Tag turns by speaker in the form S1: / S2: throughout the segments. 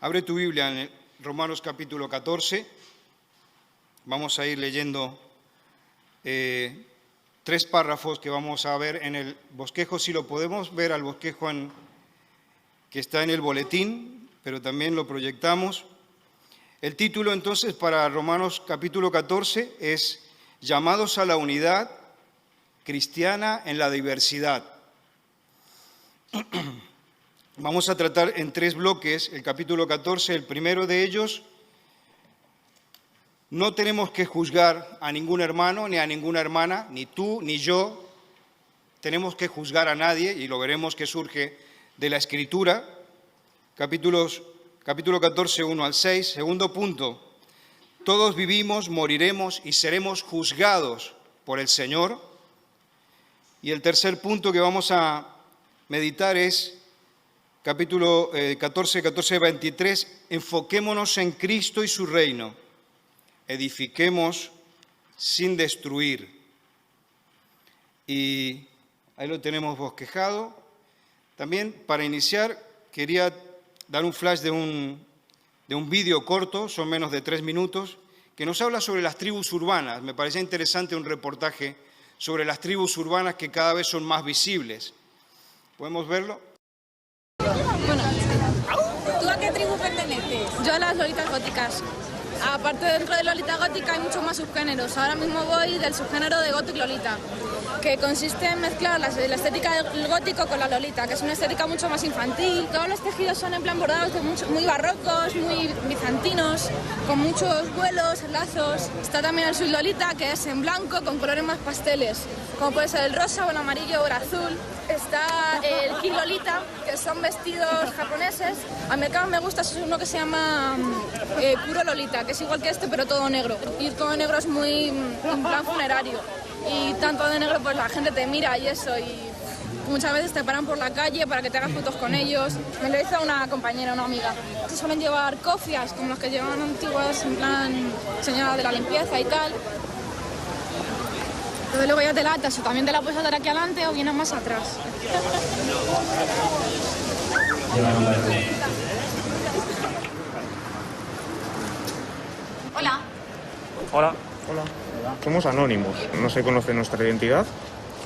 S1: Abre tu Biblia en Romanos capítulo 14. Vamos a ir leyendo 3 párrafos que vamos a ver en el bosquejo. Si lo podemos ver al bosquejo que está en el boletín, pero también lo proyectamos. El título entonces para Romanos capítulo 14 es Llamados a la unidad cristiana en la diversidad. Vamos a tratar en 3 bloques el capítulo 14. El primero de ellos, no tenemos que juzgar a ningún hermano ni a ninguna hermana, ni tú ni yo. Tenemos que juzgar a nadie y lo veremos que surge de la Escritura. Capítulo 14, 1 al 6. Segundo punto, todos vivimos, moriremos y seremos juzgados por el Señor. Y el tercer punto que vamos a meditar es capítulo 14, 23, enfoquémonos en Cristo y su reino, edifiquemos sin destruir. Y ahí lo tenemos bosquejado. También para iniciar quería dar un flash de un vídeo corto, son menos de 3 minutos, que nos habla sobre las tribus urbanas. Me parece interesante un reportaje sobre las tribus urbanas que cada vez son más visibles. ¿Podemos verlo?
S2: Bueno, ¿tú a qué tribu perteneces? Yo a las lolitas góticas. Aparte, dentro de lolita gótica hay muchos más subgéneros. Ahora mismo voy del subgénero de gothic lolita, que consiste en mezclar la estética del gótico con la lolita, que es una estética mucho más infantil. Todos los tejidos son en plan bordados, muy barrocos, muy bizantinos, con muchos vuelos, lazos. Está también el sweet lolita, que es en blanco, con colores más pasteles, como puede ser el rosa o el amarillo o el azul. Está el king lolita, que son vestidos japoneses. A mí el que más me gusta es uno que se llama puro lolita, que es igual que este, pero todo negro. Ir todo negro es muy en plan funerario. Y tanto de negro, pues la gente te mira y eso. Y muchas veces te paran por la calle para que te hagas fotos con ellos. Me lo hizo una compañera, una amiga. Se suelen llevar cofias, como los que llevaban antiguas, en plan señora de la limpieza y tal. Entonces luego ya te la atas, o también te la puedes atar aquí adelante o vienes más atrás.
S3: Hola.
S4: Hola. Hola. Somos anónimos, no se conoce nuestra identidad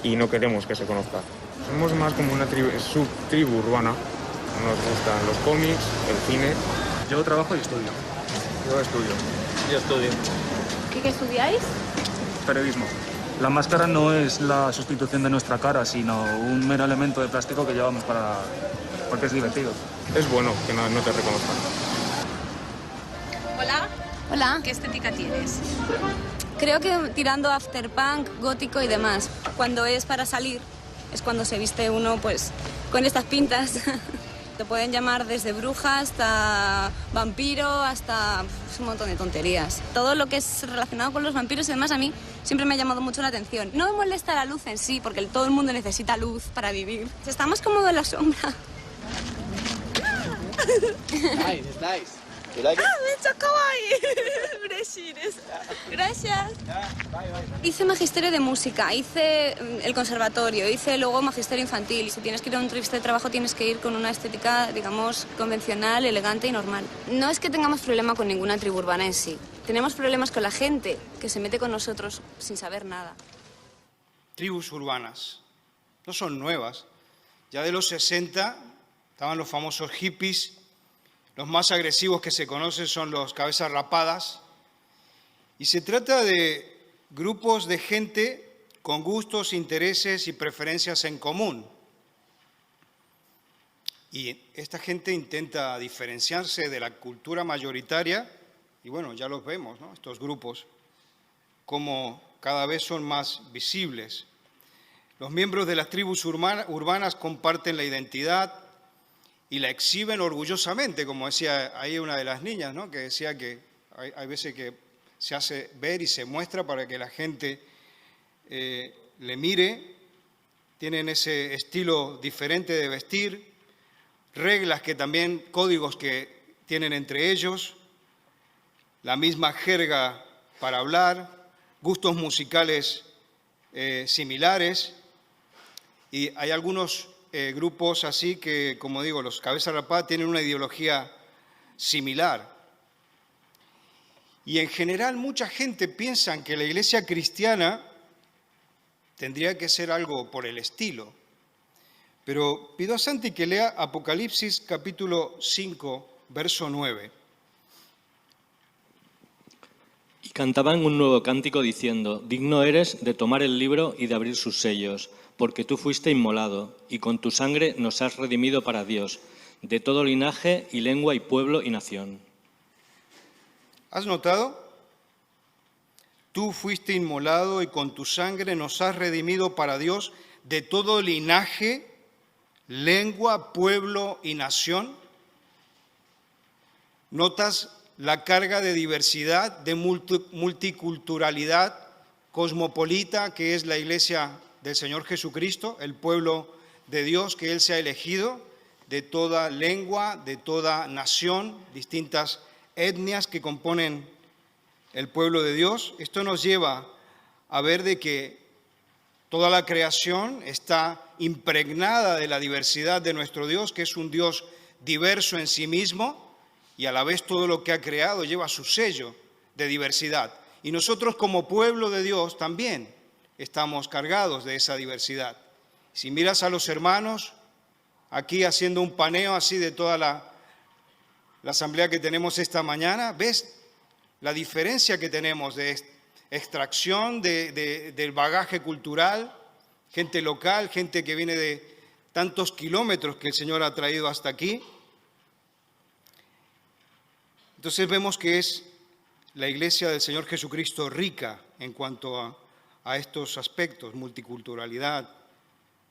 S4: y no queremos que se conozca. Somos más como una subtribu urbana. Nos gustan los cómics, el cine.
S5: Yo trabajo y estudio.
S4: Yo estudio.
S5: Yo estudio.
S3: ¿Qué estudiáis?
S5: Periodismo. La máscara no es la sustitución de nuestra cara, sino un mero elemento de plástico que llevamos porque es divertido.
S4: Es bueno que no te reconozcan.
S3: Hola. Hola. ¿Qué estética tienes? Creo que tirando afterpunk, gótico y demás. Cuando es para salir, es cuando se viste uno pues con estas pintas. Te pueden llamar desde bruja hasta vampiro, hasta un montón de tonterías. Todo lo que es relacionado con los vampiros y demás a mí siempre me ha llamado mucho la atención. No me molesta la luz en sí, porque todo el mundo necesita luz para vivir. Está más cómodo en la sombra.
S6: Nice. You like it?
S3: ¡Mecha kawaii! Gracias. Hice magisterio de música, hice el conservatorio, hice luego magisterio infantil. Si tienes que ir a un trip de trabajo tienes que ir con una estética, digamos, convencional, elegante y normal. No es que tengamos problema con ninguna tribu urbana en sí. Tenemos problemas con la gente que se mete con nosotros sin saber nada.
S1: Tribus urbanas. No son nuevas. Ya de los 60 estaban los famosos hippies. Los más agresivos que se conocen son los cabezas rapadas. Y se trata de grupos de gente con gustos, intereses y preferencias en común. Y esta gente intenta diferenciarse de la cultura mayoritaria. Y bueno, ya los vemos, ¿no? Estos grupos, como cada vez son más visibles. Los miembros de las tribus urbanas comparten la identidad y la exhiben orgullosamente, como decía ahí una de las niñas, ¿no? Que decía que hay veces que se hace ver y se muestra para que la gente le mire. Tienen ese estilo diferente de vestir, reglas que también, códigos que tienen entre ellos, la misma jerga para hablar, gustos musicales similares, y hay algunos grupos así que, como digo, los cabezas rapadas tienen una ideología similar. Y en general mucha gente piensa que la iglesia cristiana tendría que ser algo por el estilo. Pero pido a Santi que lea Apocalipsis capítulo 5, verso 9.
S7: Y cantaban un nuevo cántico diciendo: digno eres de tomar el libro y de abrir sus sellos, porque tú fuiste inmolado, y con tu sangre nos has redimido para Dios, de todo linaje y lengua y pueblo y nación.
S1: ¿Has notado? Tú fuiste inmolado y con tu sangre nos has redimido para Dios de todo linaje, lengua, pueblo y nación. ¿Notas la carga de diversidad, de multiculturalidad cosmopolita que es la iglesia del Señor Jesucristo, el pueblo de Dios que Él se ha elegido, de toda lengua, de toda nación, distintas etnias que componen el pueblo de Dios? Esto nos lleva a ver de que toda la creación está impregnada de la diversidad de nuestro Dios, que es un Dios diverso en sí mismo, y a la vez todo lo que ha creado lleva su sello de diversidad. Y nosotros como pueblo de Dios también estamos cargados de esa diversidad. Si miras a los hermanos aquí haciendo un paneo así de toda la asamblea que tenemos esta mañana, ves la diferencia que tenemos de extracción del bagaje cultural, gente local, gente que viene de tantos kilómetros que el Señor ha traído hasta aquí. Entonces vemos que es la iglesia del Señor Jesucristo rica en cuanto a estos aspectos, multiculturalidad,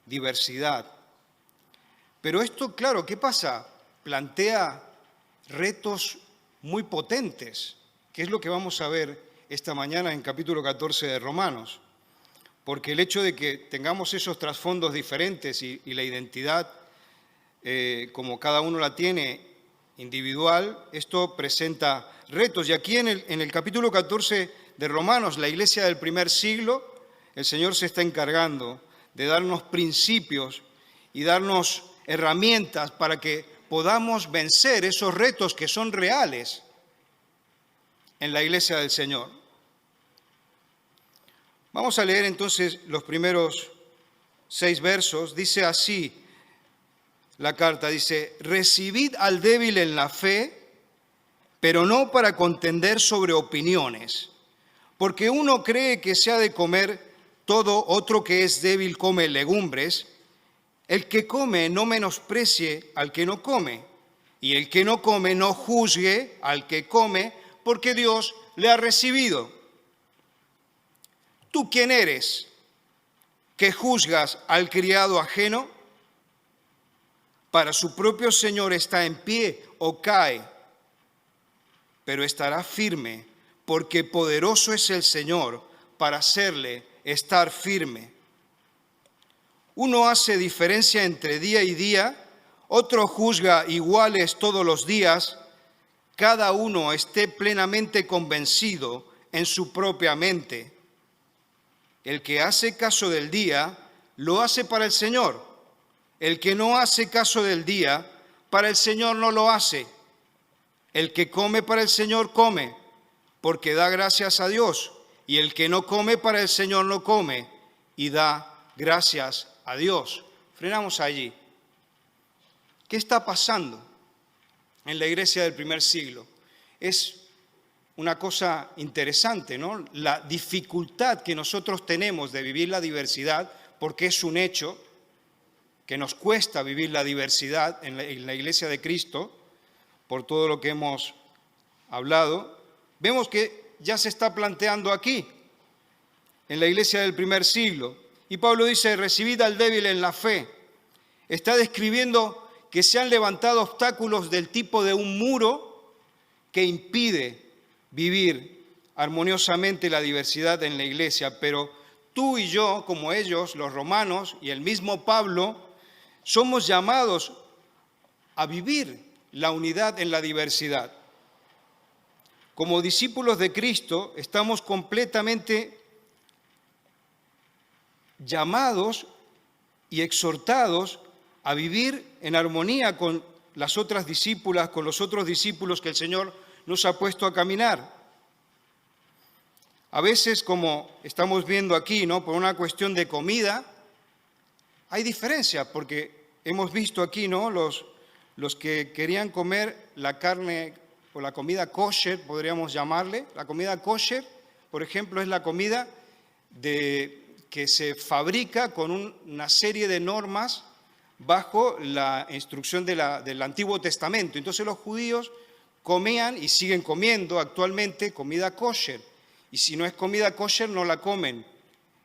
S1: diversidad. Pero esto, claro, ¿qué pasa? Plantea retos muy potentes, que es lo que vamos a ver esta mañana en capítulo 14 de Romanos. Porque el hecho de que tengamos esos trasfondos diferentes y la identidad, como cada uno la tiene individual, esto presenta retos. Y aquí en el capítulo 14 de Romanos, la iglesia del primer siglo, el Señor se está encargando de darnos principios y darnos herramientas para que podamos vencer esos retos que son reales en la iglesia del Señor. Vamos a leer entonces los primeros 6 versos. Dice así la carta, dice: recibid al débil en la fe, pero no para contender sobre opiniones, porque uno cree que se ha de comer todo, otro que es débil come legumbres. El que come no menosprecie al que no come, y el que no come no juzgue al que come, porque Dios le ha recibido. ¿Tú quién eres que juzgas al criado ajeno? Para su propio Señor está en pie o cae, pero estará firme, porque poderoso es el Señor para hacerle estar firme. Uno hace diferencia entre día y día, otro juzga iguales todos los días. Cada uno esté plenamente convencido en su propia mente. El que hace caso del día, lo hace para el Señor. El que no hace caso del día, para el Señor no lo hace. El que come para el Señor come, porque da gracias a Dios. Y el que no come para el Señor no come, y da gracias a Dios. Frenamos allí. ¿Qué está pasando en la iglesia del primer siglo? Es una cosa interesante, ¿no? La dificultad que nosotros tenemos de vivir la diversidad, porque es un hecho que nos cuesta vivir la diversidad en la iglesia de Cristo, por todo lo que hemos hablado. Vemos que ya se está planteando aquí, en la iglesia del primer siglo. Y Pablo dice: recibid al débil en la fe. Está describiendo que se han levantado obstáculos del tipo de un muro que impide vivir armoniosamente la diversidad en la iglesia. Pero tú y yo, como ellos, los romanos y el mismo Pablo, somos llamados a vivir la unidad en la diversidad. Como discípulos de Cristo, estamos completamente llamados y exhortados a vivir en armonía con las otras discípulas, con los otros discípulos que el Señor nos ha puesto a caminar. A veces, como estamos viendo aquí, ¿no?, por una cuestión de comida, hay diferencia, porque hemos visto aquí, ¿no?, los que querían comer la carne o la comida kosher, podríamos llamarle. La comida kosher, por ejemplo, es la comida que se fabrica con una serie de normas bajo la instrucción del Antiguo Testamento. Entonces los judíos comían y siguen comiendo actualmente comida kosher. Y si no es comida kosher, no la comen.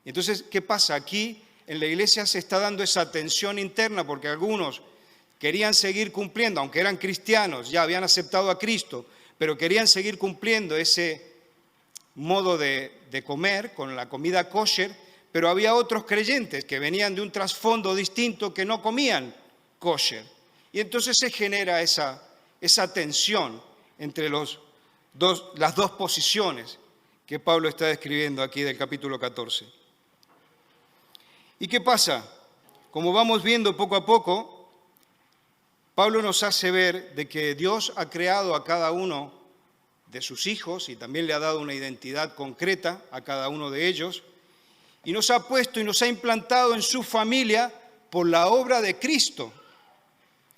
S1: Entonces, ¿qué pasa? Aquí en la iglesia se está dando esa tensión interna porque algunos querían seguir cumpliendo, aunque eran cristianos, ya habían aceptado a Cristo, pero querían seguir cumpliendo ese modo de comer con la comida kosher, pero había otros creyentes que venían de un trasfondo distinto que no comían kosher. Y entonces se genera esa tensión entre las dos posiciones que Pablo está describiendo aquí del capítulo 14. ¿Y qué pasa? Como vamos viendo poco a poco, Pablo nos hace ver de que Dios ha creado a cada uno de sus hijos y también le ha dado una identidad concreta a cada uno de ellos y nos ha puesto y nos ha implantado en su familia por la obra de Cristo.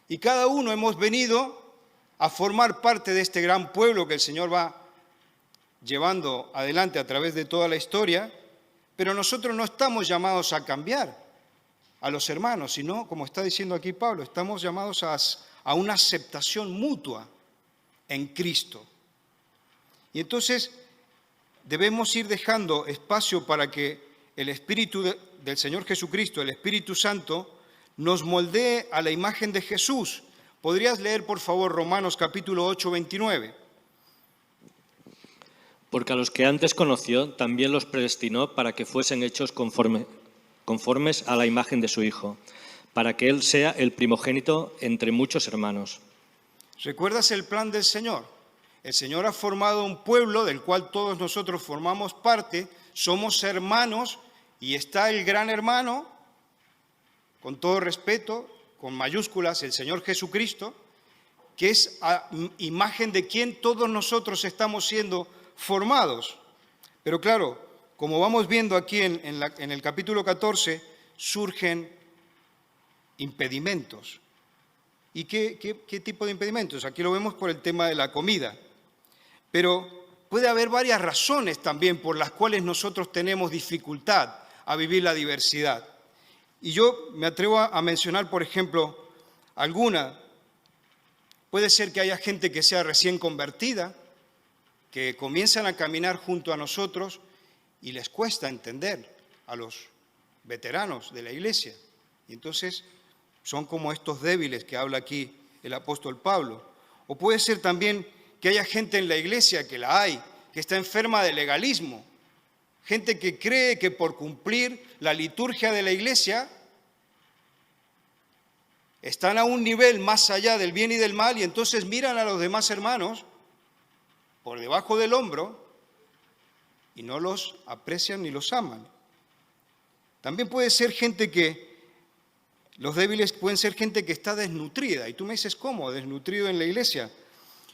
S1: Y cada uno hemos venido a formar parte de este gran pueblo que el Señor va llevando adelante a través de toda la historia, pero nosotros no estamos llamados a cambiar a los hermanos, sino, como está diciendo aquí Pablo, estamos llamados a una aceptación mutua en Cristo. Y entonces debemos ir dejando espacio para que el Espíritu del Señor Jesucristo, el Espíritu Santo, nos moldee a la imagen de Jesús. ¿Podrías leer, por favor, Romanos capítulo 8, 29?
S7: Porque a los que antes conoció, también los predestinó para que fuesen hechos conformes a la imagen de su Hijo, para que Él sea el primogénito entre muchos hermanos.
S1: ¿Recuerdas el plan del Señor? El Señor ha formado un pueblo del cual todos nosotros formamos parte, somos hermanos, y está el gran hermano, con todo respeto, con mayúsculas, el Señor Jesucristo, que es a imagen de quien todos nosotros estamos siendo formados. Pero claro, como vamos viendo aquí en el capítulo 14, surgen impedimentos. ¿Y qué tipo de impedimentos? Aquí lo vemos por el tema de la comida. Pero puede haber varias razones también por las cuales nosotros tenemos dificultad a vivir la diversidad. Y yo me atrevo a mencionar, por ejemplo, alguna. Puede ser que haya gente que sea recién convertida, que comienzan a caminar junto a nosotros y les cuesta entender a los veteranos de la iglesia. Y entonces son como estos débiles que habla aquí el apóstol Pablo. O puede ser también que haya gente en la iglesia, que la hay, que está enferma de legalismo. Gente que cree que por cumplir la liturgia de la iglesia están a un nivel más allá del bien y del mal y entonces miran a los demás hermanos por debajo del hombro y no los aprecian ni los aman. También puede ser gente los débiles pueden ser gente que está desnutrida. Y tú me dices, ¿cómo? ¿Desnutrido en la iglesia?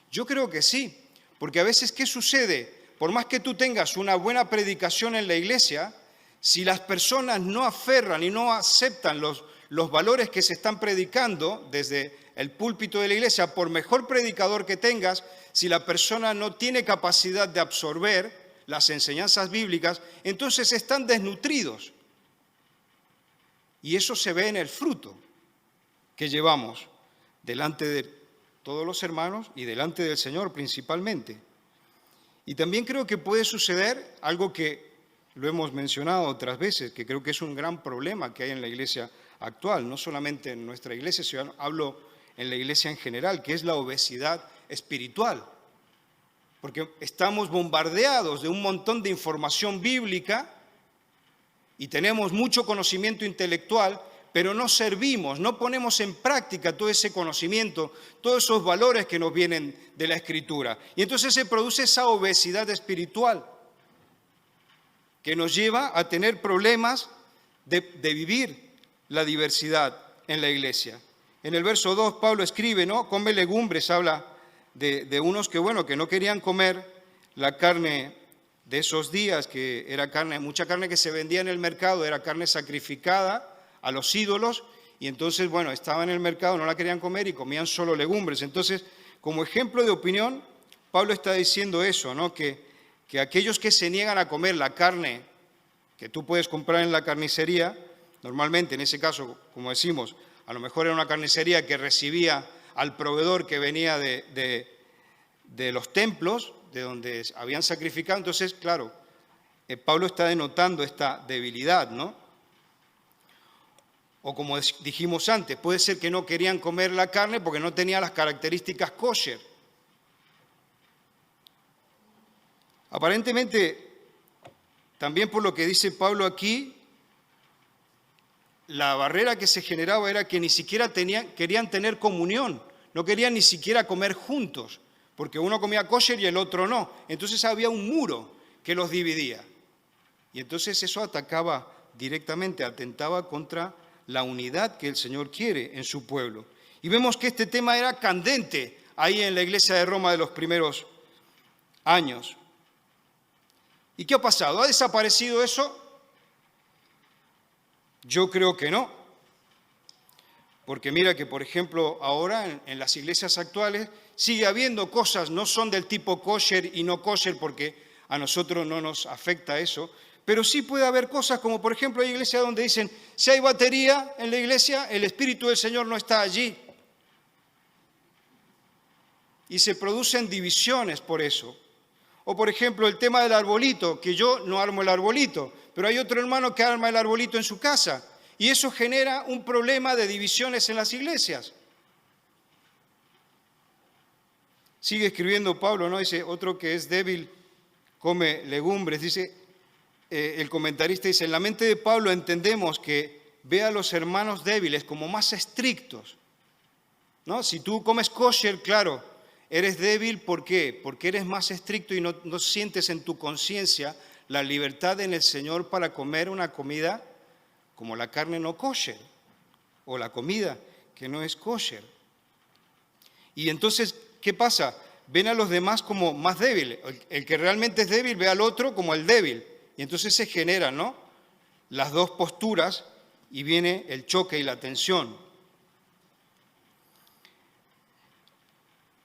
S1: Yo creo que sí, porque a veces, ¿qué sucede? Por más que tú tengas una buena predicación en la iglesia, si las personas no aferran y no aceptan los valores que se están predicando desde el púlpito de la iglesia, por mejor predicador que tengas, si la persona no tiene capacidad de absorber las enseñanzas bíblicas, entonces están desnutridos. Y eso se ve en el fruto que llevamos delante de todos los hermanos y delante del Señor principalmente. Y también creo que puede suceder algo que lo hemos mencionado otras veces, que creo que es un gran problema que hay en la iglesia actual, no solamente en nuestra iglesia, sino hablo en la iglesia en general, que es la obesidad espiritual. Porque estamos bombardeados de un montón de información bíblica y tenemos mucho conocimiento intelectual, pero no servimos, no ponemos en práctica todo ese conocimiento, todos esos valores que nos vienen de la Escritura. Y entonces se produce esa obesidad espiritual que nos lleva a tener problemas de vivir la diversidad en la iglesia. En el verso 2 Pablo escribe, ¿no? Come legumbres, habla de unos que, bueno, que no querían comer la carne de esos días, que era carne, mucha carne que se vendía en el mercado, era carne sacrificada a los ídolos, y entonces, bueno, estaba en el mercado, no la querían comer y comían solo legumbres. Entonces, como ejemplo de opinión, Pablo está diciendo eso, ¿no? Que aquellos que se niegan a comer la carne que tú puedes comprar en la carnicería, normalmente en ese caso, como decimos, a lo mejor era una carnicería que recibía al proveedor que venía de los templos, de donde habían sacrificado. Entonces, claro, Pablo está denotando esta debilidad, ¿no? O como dijimos antes, puede ser que no querían comer la carne porque no tenía las características kosher. Aparentemente, también por lo que dice Pablo aquí, la barrera que se generaba era que ni siquiera querían tener comunión, no querían ni siquiera comer juntos, porque uno comía kosher y el otro no. Entonces había un muro que los dividía. Y entonces eso atacaba directamente, atentaba contra la unidad que el Señor quiere en su pueblo. Y vemos que este tema era candente ahí en la iglesia de Roma de los primeros años. ¿Y qué ha pasado? ¿Ha desaparecido eso? Yo creo que no. Porque mira que, por ejemplo, ahora en las iglesias actuales sigue habiendo cosas, no son del tipo kosher y no kosher, porque a nosotros no nos afecta eso, pero sí puede haber cosas como, por ejemplo, hay iglesias donde dicen, si hay batería en la iglesia, el Espíritu del Señor no está allí. Y se producen divisiones por eso. O, por ejemplo, el tema del arbolito, que yo no armo el arbolito, pero hay otro hermano que arma el arbolito en su casa. Y eso genera un problema de divisiones en las iglesias. Sigue escribiendo Pablo, ¿no? Dice, otro que es débil come legumbres. Dice, el comentarista dice, en la mente de Pablo entendemos que ve a los hermanos débiles como más estrictos, ¿no? Si tú comes kosher, claro, eres débil, ¿por qué? Porque eres más estricto y no sientes en tu conciencia la libertad en el Señor para comer una comida como la carne no kosher o la comida que no es kosher. Y entonces, ¿qué pasa? Ven a los demás como más débiles. El que realmente es débil ve al otro como el débil. Y entonces se generan, ¿no?, las dos posturas y viene el choque y la tensión.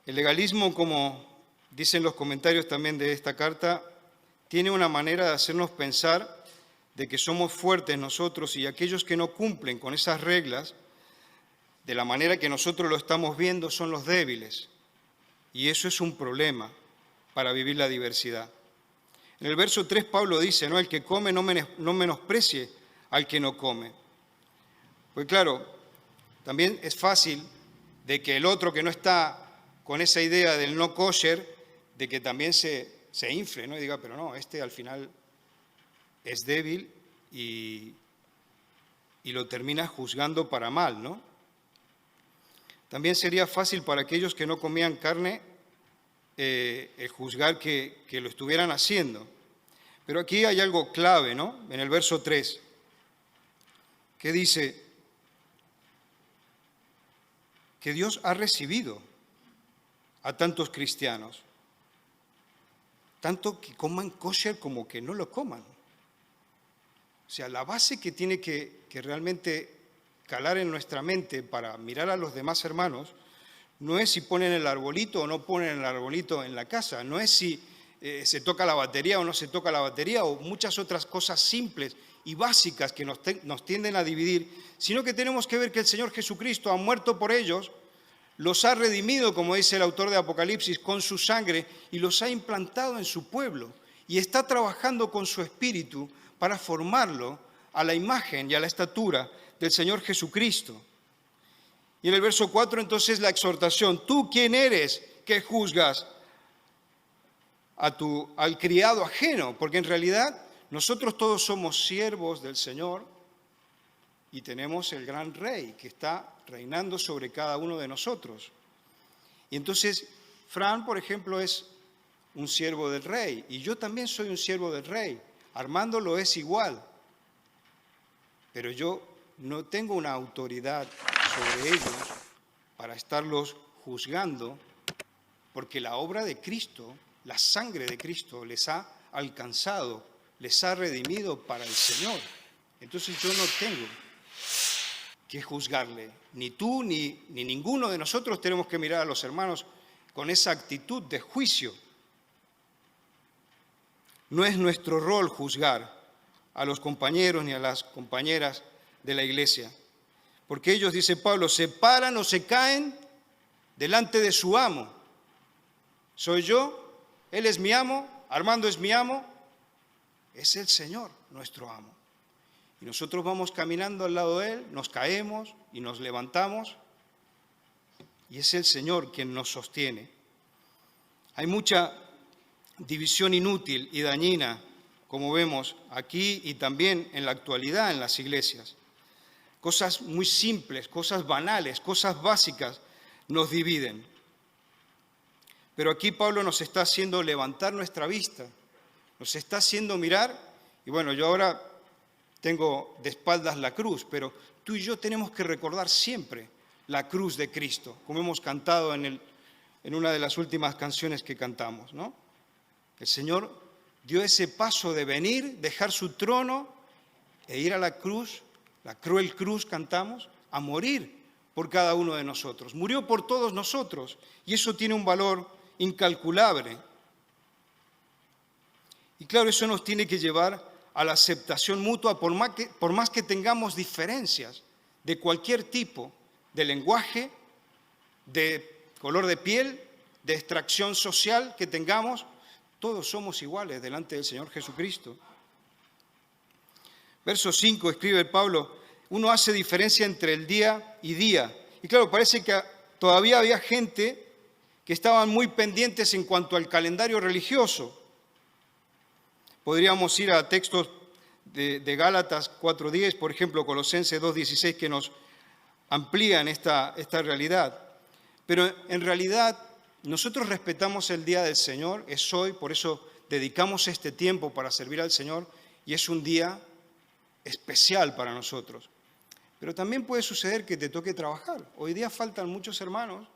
S1: El legalismo, como dicen los comentarios también de esta carta, tiene una manera de hacernos pensar de que somos fuertes nosotros y aquellos que no cumplen con esas reglas, de la manera que nosotros lo estamos viendo, son los débiles. Y eso es un problema para vivir la diversidad. En el verso 3 Pablo dice, ¿no?, el que come no menosprecie al que no come. Pues claro, también es fácil de que el otro que no está con esa idea del no kosher, de que también se infle, ¿no?, y diga, pero no, este al final es débil y lo termina juzgando para mal, ¿no? También sería fácil para aquellos que no comían carne el juzgar que lo estuvieran haciendo. Pero aquí hay algo clave, ¿no?, en el verso 3, que dice que Dios ha recibido a tantos cristianos, tanto que coman kosher como que no lo coman. O sea, la base que tiene que realmente calar en nuestra mente para mirar a los demás hermanos no es si ponen el arbolito o no ponen el arbolito en la casa, no es si se toca la batería o no se toca la batería o muchas otras cosas simples y básicas que nos tienden a dividir, sino que tenemos que ver que el Señor Jesucristo ha muerto por ellos, los ha redimido, como dice el autor de Apocalipsis, con su sangre y los ha implantado en su pueblo y está trabajando con su espíritu para formarlo a la imagen y a la estatura del Señor Jesucristo. Y en el verso 4 entonces la exhortación, ¿tú quién eres que juzgas al criado ajeno? Porque en realidad nosotros todos somos siervos del Señor y tenemos el gran rey que está reinando sobre cada uno de nosotros. Y entonces Fran, por ejemplo, es un siervo del rey y yo también soy un siervo del rey. Armando lo es igual, pero yo no tengo una autoridad sobre ellos para estarlos juzgando, porque la obra de Cristo, la sangre de Cristo les ha alcanzado, les ha redimido para el Señor. Entonces yo no tengo que juzgarle. Ni tú ni ninguno de nosotros tenemos que mirar a los hermanos con esa actitud de juicio. No es nuestro rol juzgar a los compañeros ni a las compañeras de la iglesia, porque ellos, dice Pablo, se paran o se caen delante de su amo. Soy yo, él es mi amo, Armando es mi amo, es el Señor nuestro amo. Y nosotros vamos caminando al lado de él, nos caemos y nos levantamos, y es el Señor quien nos sostiene. Hay mucha división inútil y dañina, como vemos aquí y también en la actualidad en las iglesias. Cosas muy simples, cosas banales, cosas básicas nos dividen. Pero aquí Pablo nos está haciendo levantar nuestra vista, nos está haciendo mirar, y bueno, yo ahora tengo de espaldas la cruz, pero tú y yo tenemos que recordar siempre la cruz de Cristo, como hemos cantado en una de las últimas canciones que cantamos, ¿no? El Señor dio ese paso de venir, dejar su trono e ir a la cruz, la cruel cruz cantamos, a morir por cada uno de nosotros. Murió por todos nosotros y eso tiene un valor incalculable. Y claro, eso nos tiene que llevar a la aceptación mutua, por más que tengamos diferencias de cualquier tipo, de lenguaje, de color de piel, de extracción social que tengamos, todos somos iguales delante del Señor Jesucristo. Verso 5 escribe Pablo, uno hace diferencia entre el día y día. Y claro, parece que todavía había gente que estaban muy pendientes en cuanto al calendario religioso. Podríamos ir a textos de Gálatas 4:10, por ejemplo, Colosenses 2:16, que nos amplían esta realidad. Pero en realidad nosotros respetamos el día del Señor, es hoy, por eso dedicamos este tiempo para servir al Señor y es un día especial para nosotros. Pero también puede suceder que te toque trabajar. Hoy día faltan muchos hermanos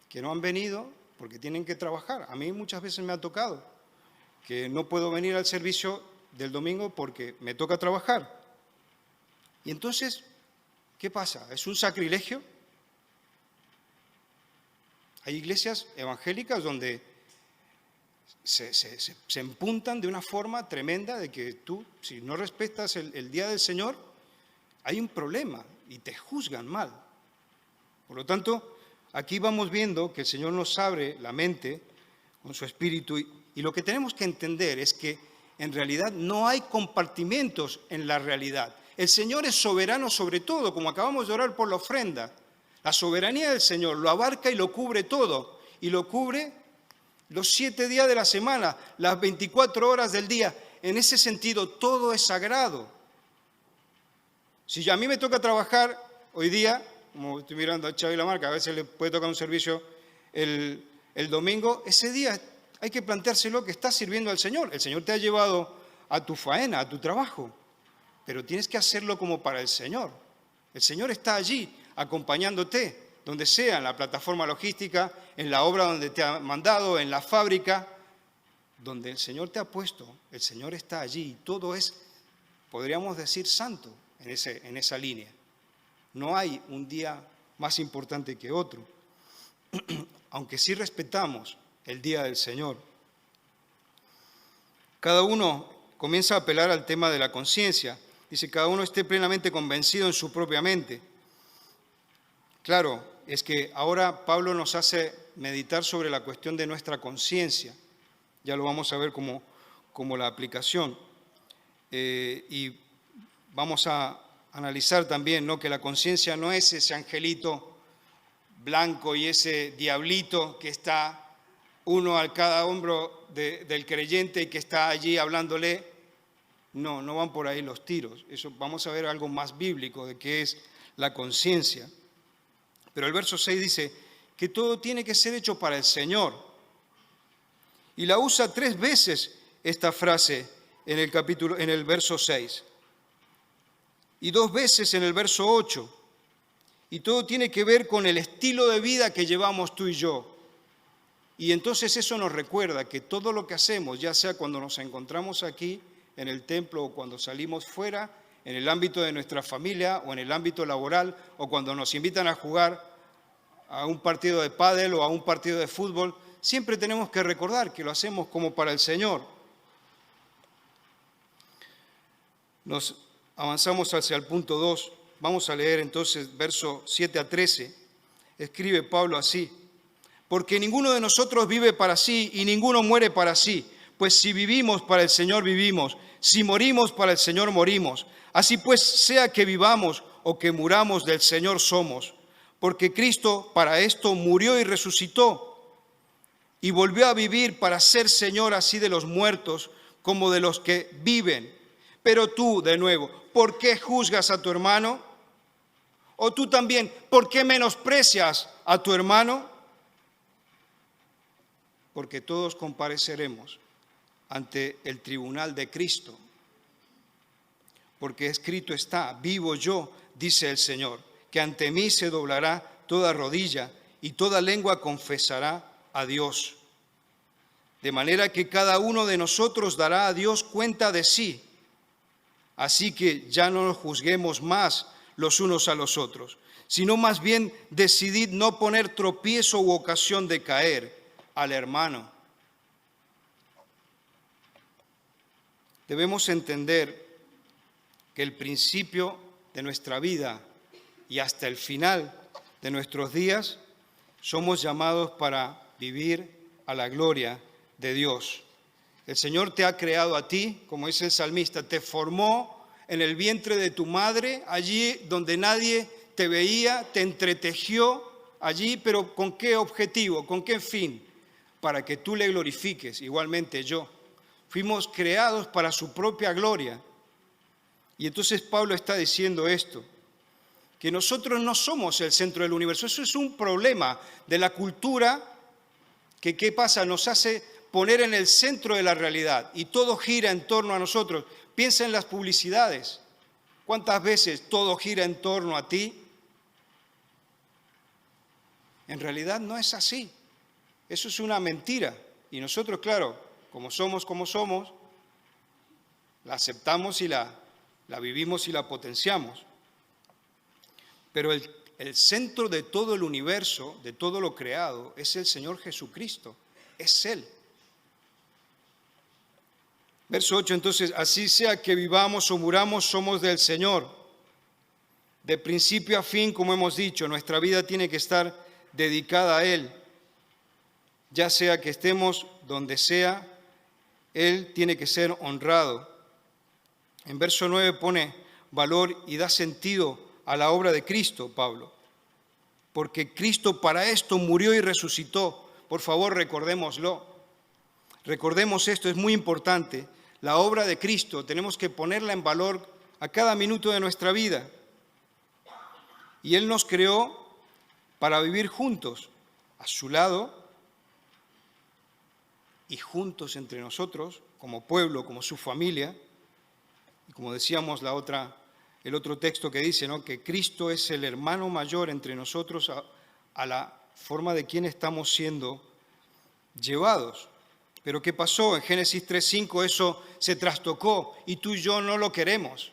S1: que no han venido porque tienen que trabajar. A mí muchas veces me ha tocado que no puedo venir al servicio del domingo porque me toca trabajar. Y entonces, ¿qué pasa? ¿Es un sacrilegio? Hay iglesias evangélicas donde se empuntan de una forma tremenda de que tú, si no respetas el día del Señor, hay un problema y te juzgan mal. Por lo tanto, aquí vamos viendo que el Señor nos abre la mente con su Espíritu y lo que tenemos que entender es que en realidad no hay compartimentos en la realidad. El Señor es soberano sobre todo, como acabamos de orar por la ofrenda. La soberanía del Señor lo abarca y lo cubre todo. Y lo cubre los 7 días de la semana, las 24 horas del día. En ese sentido, todo es sagrado. Si a mí me toca trabajar hoy día, como estoy mirando a Xavi Lamarca, a veces le puede tocar un servicio el domingo, ese día hay que planteárselo que estás sirviendo al Señor. El Señor te ha llevado a tu faena, a tu trabajo, pero tienes que hacerlo como para el Señor. El Señor está allí acompañándote, donde sea, en la plataforma logística, en la obra donde te ha mandado, en la fábrica, donde el Señor te ha puesto. El Señor está allí y todo es, podríamos decir, santo en esa línea. No hay un día más importante que otro, aunque sí respetamos el día del Señor. Cada uno comienza a apelar al tema de la conciencia. Dice, cada uno esté plenamente convencido en su propia mente. Claro, es que ahora Pablo nos hace meditar sobre la cuestión de nuestra conciencia. Ya lo vamos a ver como la aplicación. Y vamos a analizar también, ¿no?, que la conciencia no es ese angelito blanco y ese diablito que está uno a cada hombro del creyente y que está allí hablándole. No, no van por ahí los tiros. Eso, vamos a ver algo más bíblico de qué es la conciencia. Pero el verso 6 dice que todo tiene que ser hecho para el Señor. Y la usa 3 veces esta frase en el verso 6. Y 2 veces en el verso 8. Y todo tiene que ver con el estilo de vida que llevamos tú y yo. Y entonces eso nos recuerda que todo lo que hacemos, ya sea cuando nos encontramos aquí en el templo o cuando salimos fuera, en el ámbito de nuestra familia o en el ámbito laboral, o cuando nos invitan a jugar a un partido de pádel o a un partido de fútbol, siempre tenemos que recordar que lo hacemos como para el Señor. Nos avanzamos hacia el punto 2. Vamos a leer entonces versos 7 a 13. Escribe Pablo así: porque ninguno de nosotros vive para sí y ninguno muere para sí, pues si vivimos, para el Señor vivimos, si morimos, para el Señor morimos. Así pues, sea que vivamos o que muramos, del Señor somos. Porque Cristo para esto murió y resucitó, y volvió a vivir para ser Señor así de los muertos como de los que viven. Pero tú, de nuevo, ¿por qué juzgas a tu hermano? ¿O tú también, por qué menosprecias a tu hermano? Porque todos compareceremos ante el tribunal de Cristo. Porque escrito está: vivo yo, dice el Señor, que ante mí se doblará toda rodilla y toda lengua confesará a Dios. De manera que cada uno de nosotros dará a Dios cuenta de sí. Así que ya no nos juzguemos más los unos a los otros, sino más bien decidid no poner tropiezo u ocasión de caer al hermano. Debemos entender que el principio de nuestra vida y hasta el final de nuestros días somos llamados para vivir a la gloria de Dios. El Señor te ha creado a ti, como dice el salmista, te formó en el vientre de tu madre, allí donde nadie te veía, te entretejió allí, pero ¿con qué objetivo? ¿Con qué fin? Para que tú le glorifiques, igualmente yo. Fuimos creados para su propia gloria. Y entonces Pablo está diciendo esto, que nosotros no somos el centro del universo. Eso es un problema de la cultura que, ¿qué pasa? Nos hace poner en el centro de la realidad y todo gira en torno a nosotros. Piensa en las publicidades. ¿Cuántas veces todo gira en torno a ti? En realidad no es así. Eso es una mentira. Y nosotros, claro, como somos, la aceptamos y la vivimos y la potenciamos. Pero el centro de todo el universo, de todo lo creado, es el Señor Jesucristo. Es Él. Verso 8, entonces, así sea que vivamos o muramos, somos del Señor. De principio a fin, como hemos dicho, nuestra vida tiene que estar dedicada a Él. Ya sea que estemos donde sea, Él tiene que ser honrado. En verso 9 pone valor y da sentido a la obra de Cristo, Pablo. Porque Cristo para esto murió y resucitó. Por favor, recordémoslo. Recordemos esto, es muy importante. La obra de Cristo tenemos que ponerla en valor a cada minuto de nuestra vida. Y Él nos creó para vivir juntos, a su lado y juntos entre nosotros, como pueblo, como su familia. Y como decíamos el otro texto que dice, ¿no?, que Cristo es el hermano mayor entre nosotros a la forma de quien estamos siendo llevados. Pero ¿qué pasó? En Génesis 3:5 eso se trastocó y tú y yo no lo queremos.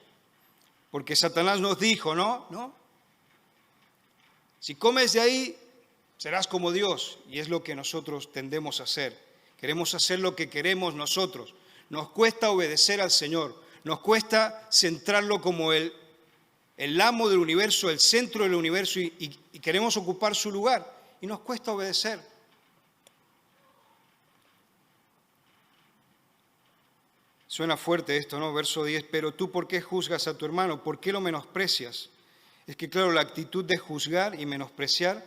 S1: Porque Satanás nos dijo, ¿no? Si comes de ahí, serás como Dios. Y es lo que nosotros tendemos a hacer. Queremos hacer lo que queremos nosotros. Nos cuesta obedecer al Señor. Nos cuesta centrarlo como el amo del universo, el centro del universo y queremos ocupar su lugar. Y nos cuesta obedecer. Suena fuerte esto, ¿no? Verso 10, pero tú ¿por qué juzgas a tu hermano? ¿Por qué lo menosprecias? Es que claro, la actitud de juzgar y menospreciar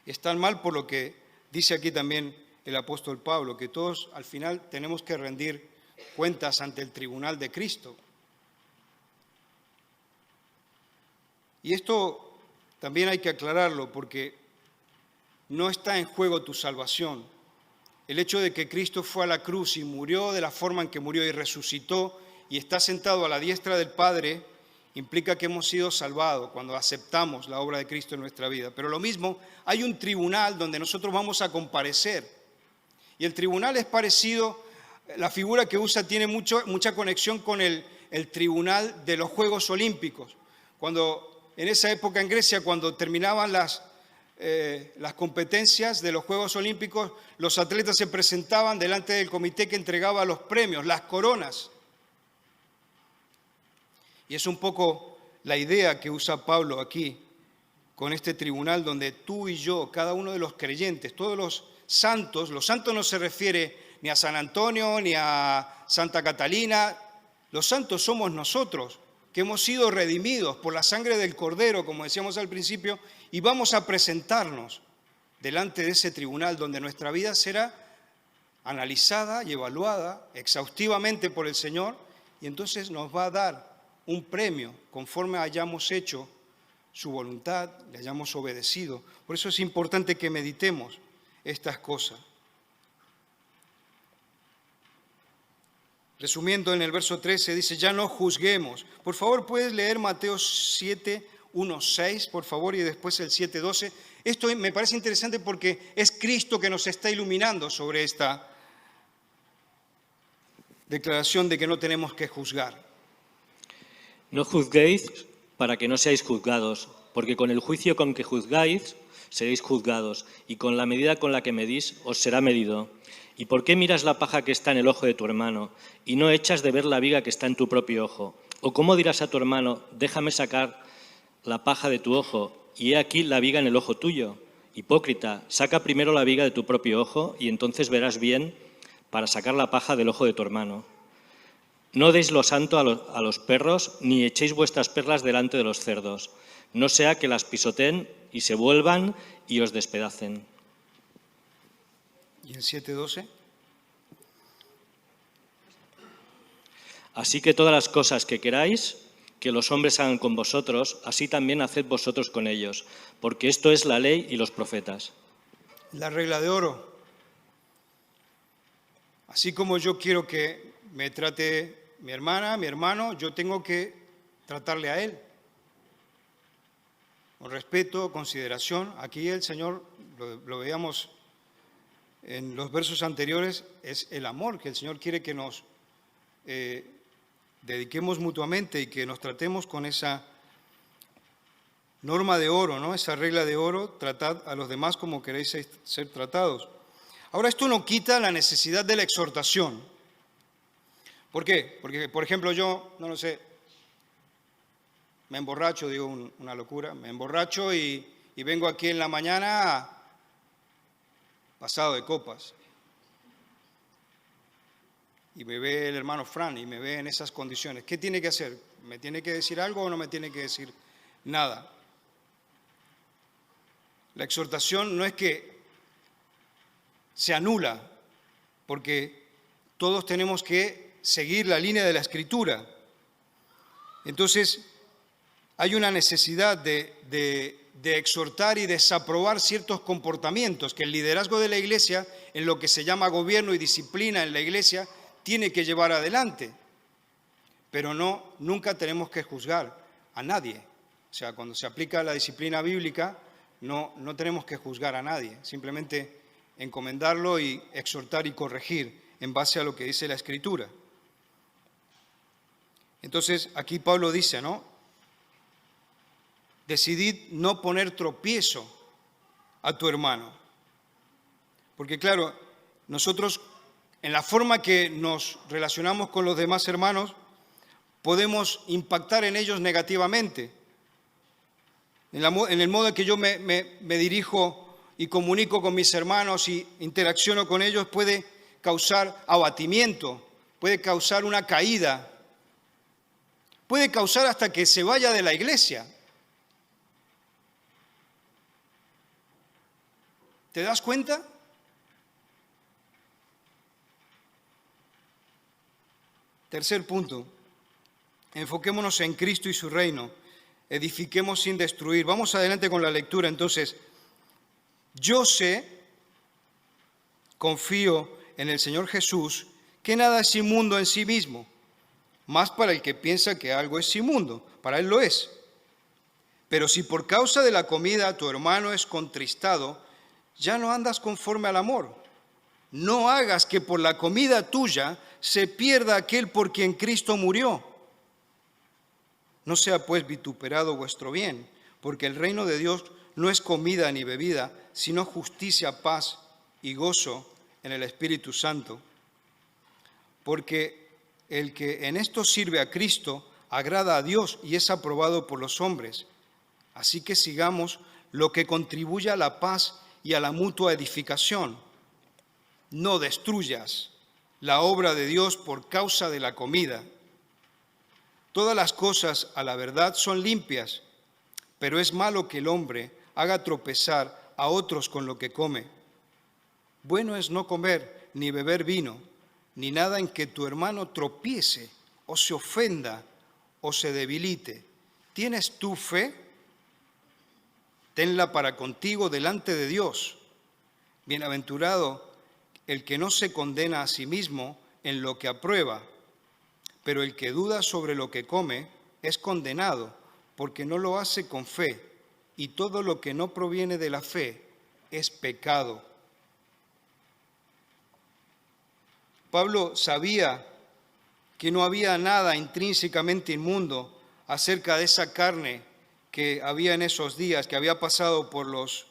S1: es tan mal por lo que dice aquí también el apóstol Pablo, que todos al final tenemos que rendir cuentas ante el tribunal de Cristo. Y esto también hay que aclararlo porque no está en juego tu salvación. El hecho de que Cristo fue a la cruz y murió de la forma en que murió y resucitó y está sentado a la diestra del Padre implica que hemos sido salvados cuando aceptamos la obra de Cristo en nuestra vida. Pero lo mismo, hay un tribunal donde nosotros vamos a comparecer. Y el tribunal es parecido, la figura que usa tiene mucha conexión con el tribunal de los Juegos Olímpicos. Cuando en esa época en Grecia, cuando terminaban las competencias de los Juegos Olímpicos, los atletas se presentaban delante del comité que entregaba los premios, las coronas. Y es un poco la idea que usa Pablo aquí con este tribunal donde tú y yo, cada uno de los creyentes, todos los santos no se refiere ni a San Antonio ni a Santa Catalina, los santos somos nosotros, que hemos sido redimidos por la sangre del Cordero, como decíamos al principio, y vamos a presentarnos delante de ese tribunal donde nuestra vida será analizada y evaluada exhaustivamente por el Señor, y entonces nos va a dar un premio conforme hayamos hecho su voluntad, le hayamos obedecido. Por eso es importante que meditemos estas cosas. Resumiendo, en el verso 13 dice, ya no juzguemos. Por favor, ¿puedes leer Mateo 7, 1, 6, por favor, y después el 7, 12? Esto me parece interesante porque es Cristo que nos está iluminando sobre esta declaración de que no tenemos que juzgar.
S7: No juzguéis para que no seáis juzgados, porque con el juicio con que juzgáis seréis juzgados, y con la medida con la que medís os será medido. ¿Y por qué miras la paja que está en el ojo de tu hermano, y no echas de ver la viga que está en tu propio ojo? ¿O cómo dirás a tu hermano, déjame sacar la paja de tu ojo, y he aquí la viga en el ojo tuyo? Hipócrita, saca primero la viga de tu propio ojo, y entonces verás bien para sacar la paja del ojo de tu hermano. No deis lo santo a los perros, ni echéis vuestras perlas delante de los cerdos, no sea que las pisoteen y se vuelvan y os despedacen.
S1: ¿Y el 7:12?
S7: Así que todas las cosas que queráis que los hombres hagan con vosotros, así también haced vosotros con ellos, porque esto es la ley y los profetas.
S1: La regla de oro. Así como yo quiero que me trate mi hermana, mi hermano, yo tengo que tratarle a él con respeto, consideración. Aquí el Señor, lo veíamos en los versos anteriores, es el amor que el Señor quiere que nos dediquemos mutuamente y que nos tratemos con esa norma de oro, ¿no? Esa regla de oro, tratad a los demás como queréis ser tratados. Ahora, esto no quita la necesidad de la exhortación. ¿Por qué? Porque, por ejemplo, yo, no lo sé, me emborracho, digo una locura, me emborracho y vengo aquí en la mañana pasado de copas. Y me ve el hermano Fran y me ve en esas condiciones. ¿Qué tiene que hacer? ¿Me tiene que decir algo o no me tiene que decir nada? La exhortación no es que se anula, porque todos tenemos que seguir la línea de la Escritura. Entonces, hay una necesidad de exhortar y desaprobar ciertos comportamientos que el liderazgo de la Iglesia, en lo que se llama gobierno y disciplina en la Iglesia, tiene que llevar adelante. Pero nunca tenemos que juzgar a nadie. O sea, cuando se aplica la disciplina bíblica, no tenemos que juzgar a nadie, simplemente encomendarlo y exhortar y corregir en base a lo que dice la Escritura. Entonces, aquí Pablo dice, ¿no? Decidid no poner tropiezo a tu hermano. Porque claro, nosotros en la forma que nos relacionamos con los demás hermanos, podemos impactar en ellos negativamente. En el modo en que yo me dirijo y comunico con mis hermanos y interacciono con ellos, puede causar abatimiento, puede causar una caída, puede causar hasta que se vaya de la iglesia. ¿Te das cuenta? Tercer punto, enfoquémonos en Cristo y su reino, edifiquemos sin destruir. Vamos adelante con la lectura. Entonces, yo sé, confío en el Señor Jesús, que nada es inmundo en sí mismo. más para el que piensa que algo es inmundo, para él lo es. Pero si por causa de la comida tu hermano es contristado, ya no andas conforme al amor. No hagas que por la comida tuya se pierda aquel por quien Cristo murió. No sea pues vituperado vuestro bien, porque el reino de Dios no es comida ni bebida, sino justicia, paz y gozo en el Espíritu Santo. Porque el que en esto sirve a Cristo agrada a Dios y es aprobado por los hombres. Así que sigamos lo que contribuye a la paz y a la mutua edificación. No destruyas la obra de Dios por causa de la comida. Todas las cosas a la verdad son limpias, pero es malo que el hombre haga tropezar a otros con lo que come. Bueno es no comer ni beber vino, ni nada en que tu hermano tropiece o se ofenda o se debilite. ¿Tienes tú fe? Tenla para contigo delante de Dios. Bienaventurado el que no se condena a sí mismo en lo que aprueba, pero el que duda sobre lo que come es condenado, porque no lo hace con fe, y todo lo que no proviene de la fe es pecado. Pablo sabía que no había nada intrínsecamente inmundo acerca de esa carne que había en esos días, que había pasado por los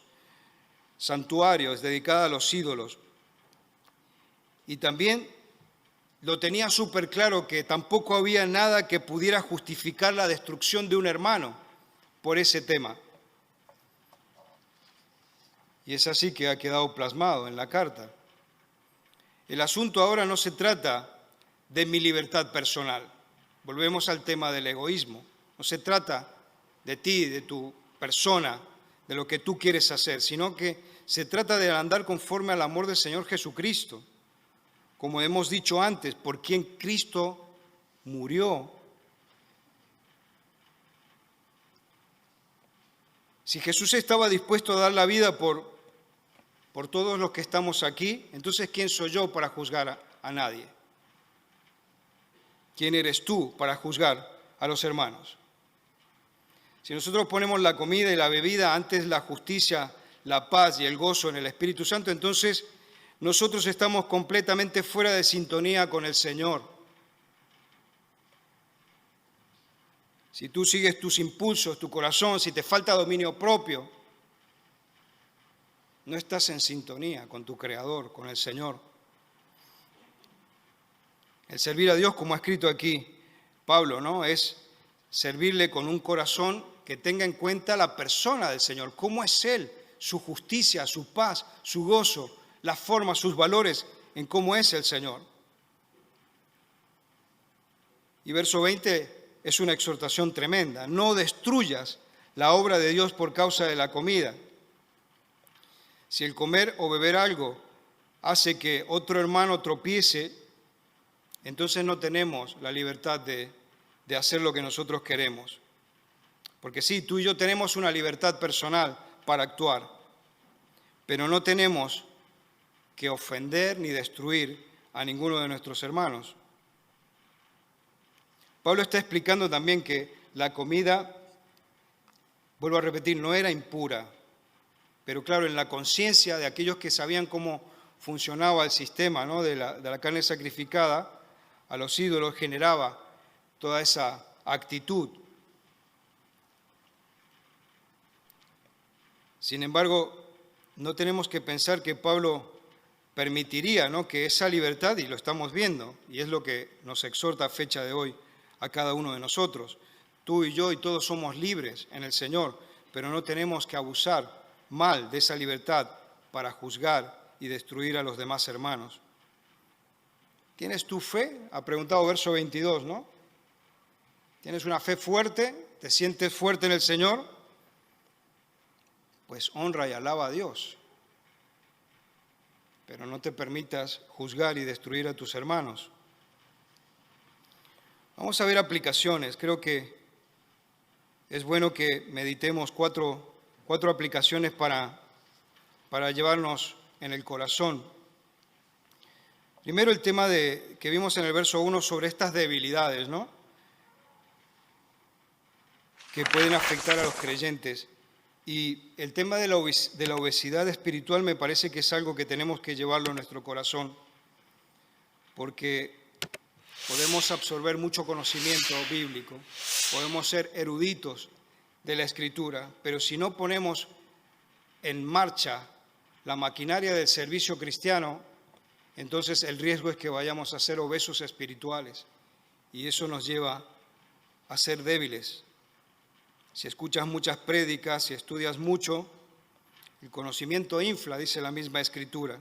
S1: santuarios dedicados a los ídolos. Y también lo tenía súper claro que tampoco había nada que pudiera justificar la destrucción de un hermano por ese tema. Y es así que ha quedado plasmado en la carta. El asunto ahora no se trata de mi libertad personal. Volvemos al tema del egoísmo. No se trata de ti, de tu persona, de lo que tú quieres hacer, sino que se trata de andar conforme al amor del Señor Jesucristo. Como hemos dicho antes, por quien Cristo murió. Si Jesús estaba dispuesto a dar la vida por todos los que estamos aquí, entonces ¿quién soy yo para juzgar a nadie? ¿Quién eres tú para juzgar a los hermanos? Si nosotros ponemos la comida y la bebida antes la justicia, la paz y el gozo en el Espíritu Santo, entonces nosotros estamos completamente fuera de sintonía con el Señor. Si tú sigues tus impulsos, tu corazón, si te falta dominio propio, no estás en sintonía con tu Creador, con el Señor. El servir a Dios, como ha escrito aquí Pablo, ¿no? Es servirle con un corazón que tenga en cuenta la persona del Señor, cómo es Él, su justicia, su paz, su gozo, la forma, sus valores en cómo es el Señor. Y verso 20 es una exhortación tremenda. No destruyas la obra de Dios por causa de la comida. Si el comer o beber algo hace que otro hermano tropiece, entonces no tenemos la libertad de hacer lo que nosotros queremos. Porque sí, tú y yo tenemos una libertad personal para actuar, pero no tenemos que ofender ni destruir a ninguno de nuestros hermanos. Pablo está explicando también que la comida, vuelvo a repetir, no era impura, pero claro, en la conciencia de aquellos que sabían cómo funcionaba el sistema, ¿no? de la carne sacrificada a los ídolos, generaba toda esa actitud. Sin embargo, no tenemos que pensar que Pablo permitiría, ¿no? que esa libertad, y lo estamos viendo, y es lo que nos exhorta a fecha de hoy a cada uno de nosotros. Tú y yo y todos somos libres en el Señor, pero no tenemos que abusar mal de esa libertad para juzgar y destruir a los demás hermanos. ¿Tienes tu fe? Ha preguntado verso 22, ¿no? ¿Tienes una fe fuerte? ¿Te sientes fuerte en el Señor? Pues honra y alaba a Dios. Pero no te permitas juzgar y destruir a tus hermanos. Vamos a ver aplicaciones. Creo que es bueno que meditemos cuatro aplicaciones para llevarnos en el corazón. Primero el tema que vimos en el verso 1 sobre estas debilidades, ¿no?, que pueden afectar a los creyentes. Y el tema de la obesidad espiritual me parece que es algo que tenemos que llevarlo en nuestro corazón, porque podemos absorber mucho conocimiento bíblico, podemos ser eruditos de la Escritura, pero si no ponemos en marcha la maquinaria del servicio cristiano, entonces el riesgo es que vayamos a ser obesos espirituales y eso nos lleva a ser débiles. Si escuchas muchas prédicas, si estudias mucho, el conocimiento infla, dice la misma Escritura.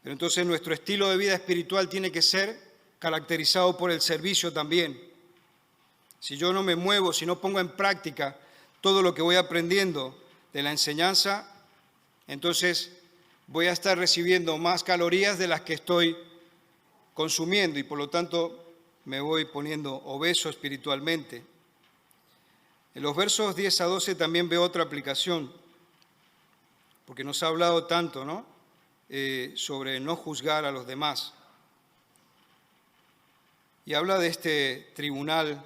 S1: Pero entonces nuestro estilo de vida espiritual tiene que ser caracterizado por el servicio también. Si yo no me muevo, si no pongo en práctica todo lo que voy aprendiendo de la enseñanza, entonces voy a estar recibiendo más calorías de las que estoy consumiendo y por lo tanto me voy poniendo obeso espiritualmente. En los versos 10 a 12 también veo otra aplicación, porque nos ha hablado tanto, ¿no?, sobre no juzgar a los demás. Y habla de este tribunal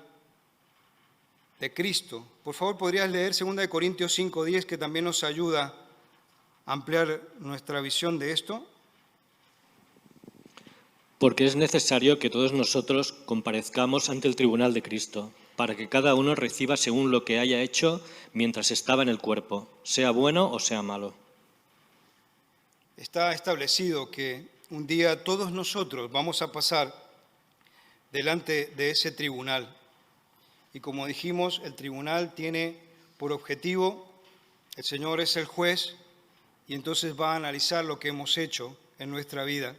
S1: de Cristo. Por favor, ¿podrías leer 2 Corintios 5:10, que también nos ayuda a ampliar nuestra visión de esto?
S7: Porque es necesario que todos nosotros comparezcamos ante el tribunal de Cristo, para que cada uno reciba según lo que haya hecho mientras estaba en el cuerpo, sea bueno o sea malo.
S1: Está establecido que un día todos nosotros vamos a pasar delante de ese tribunal. Y como dijimos, el tribunal tiene por objetivo, el Señor es el juez, y entonces va a analizar lo que hemos hecho en nuestra vida.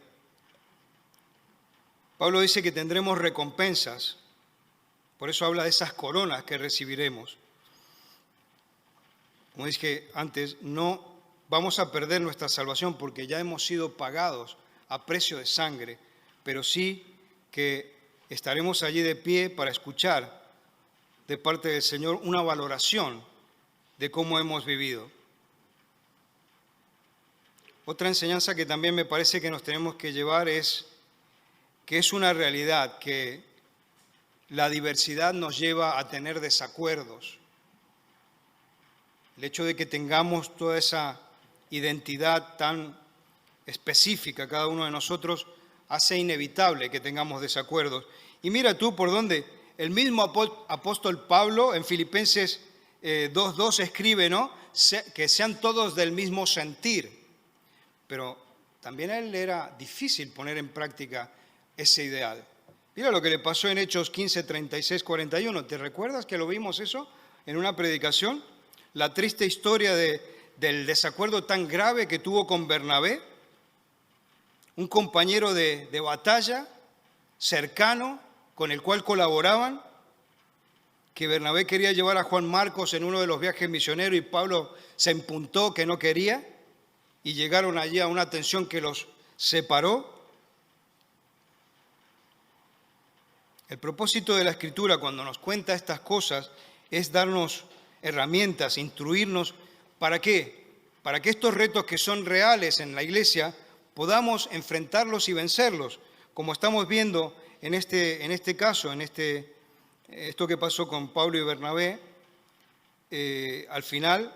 S1: Pablo dice que tendremos recompensas, por eso habla de esas coronas que recibiremos. Como dije antes, no vamos a perder nuestra salvación porque ya hemos sido pagados a precio de sangre, pero sí que estaremos allí de pie para escuchar de parte del Señor una valoración de cómo hemos vivido. Otra enseñanza que también me parece que nos tenemos que llevar es que es una realidad que la diversidad nos lleva a tener desacuerdos. El hecho de que tengamos toda esa identidad tan específica cada uno de nosotros hace inevitable que tengamos desacuerdos. Y mira tú por dónde el mismo apóstol Pablo en Filipenses 2:2 escribe, ¿no?, que sean todos del mismo sentir. Pero también a él le era difícil poner en práctica ese ideal. Mira lo que le pasó en Hechos 15, 36, 41. ¿Te recuerdas que lo vimos eso en una predicación? La triste historia del desacuerdo tan grave que tuvo con Bernabé, un compañero de batalla cercano con el cual colaboraban, que Bernabé quería llevar a Juan Marcos en uno de los viajes misioneros y Pablo se empuntó que no quería y llegaron allí a una tensión que los separó. El propósito de la Escritura cuando nos cuenta estas cosas es darnos herramientas, instruirnos. ¿Para qué? Para que estos retos que son reales en la iglesia podamos enfrentarlos y vencerlos, como estamos viendo en este caso, esto que pasó con Pablo y Bernabé. Al final,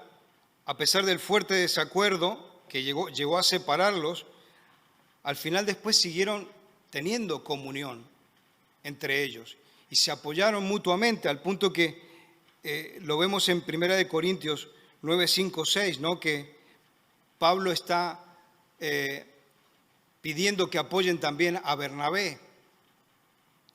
S1: a pesar del fuerte desacuerdo que llegó a separarlos, al final después siguieron teniendo comunión entre ellos y se apoyaron mutuamente al punto que lo vemos en 1 Corintios 9, 5, 6, ¿no?, que Pablo está pidiendo que apoyen también a Bernabé.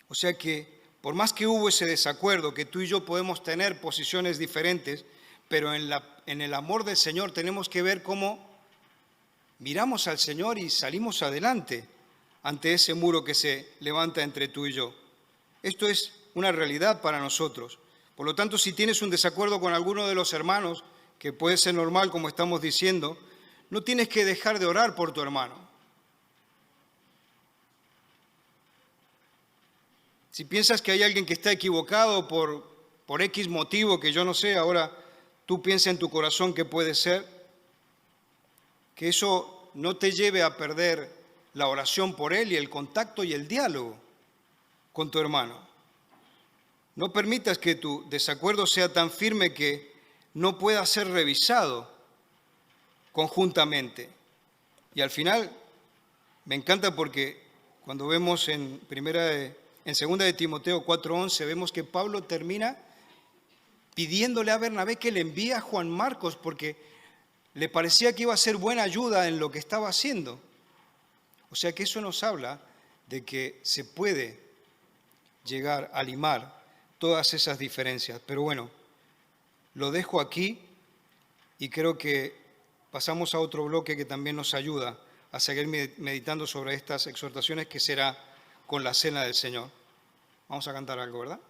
S1: O sea que por más que hubo ese desacuerdo, que tú y yo podemos tener posiciones diferentes, pero en el amor del Señor tenemos que ver cómo miramos al Señor y salimos adelante ante ese muro que se levanta entre tú y yo. Esto es una realidad para nosotros. Por lo tanto, si tienes un desacuerdo con alguno de los hermanos, que puede ser normal como estamos diciendo, no tienes que dejar de orar por tu hermano. Si piensas que hay alguien que está equivocado por X motivo que yo no sé, ahora tú piensa en tu corazón que puede ser, que eso no te lleve a perder la oración por él y el contacto y el diálogo con tu hermano. No permitas que tu desacuerdo sea tan firme que no pueda ser revisado conjuntamente. Y al final, me encanta porque cuando vemos en segunda de Timoteo 4:11, vemos que Pablo termina pidiéndole a Bernabé que le envíe a Juan Marcos porque le parecía que iba a ser buena ayuda en lo que estaba haciendo. O sea que eso nos habla de que se puede llegar a limar todas esas diferencias. Pero bueno, lo dejo aquí y creo que pasamos a otro bloque que también nos ayuda a seguir meditando sobre estas exhortaciones, que será con la cena del Señor. Vamos a cantar algo, ¿verdad?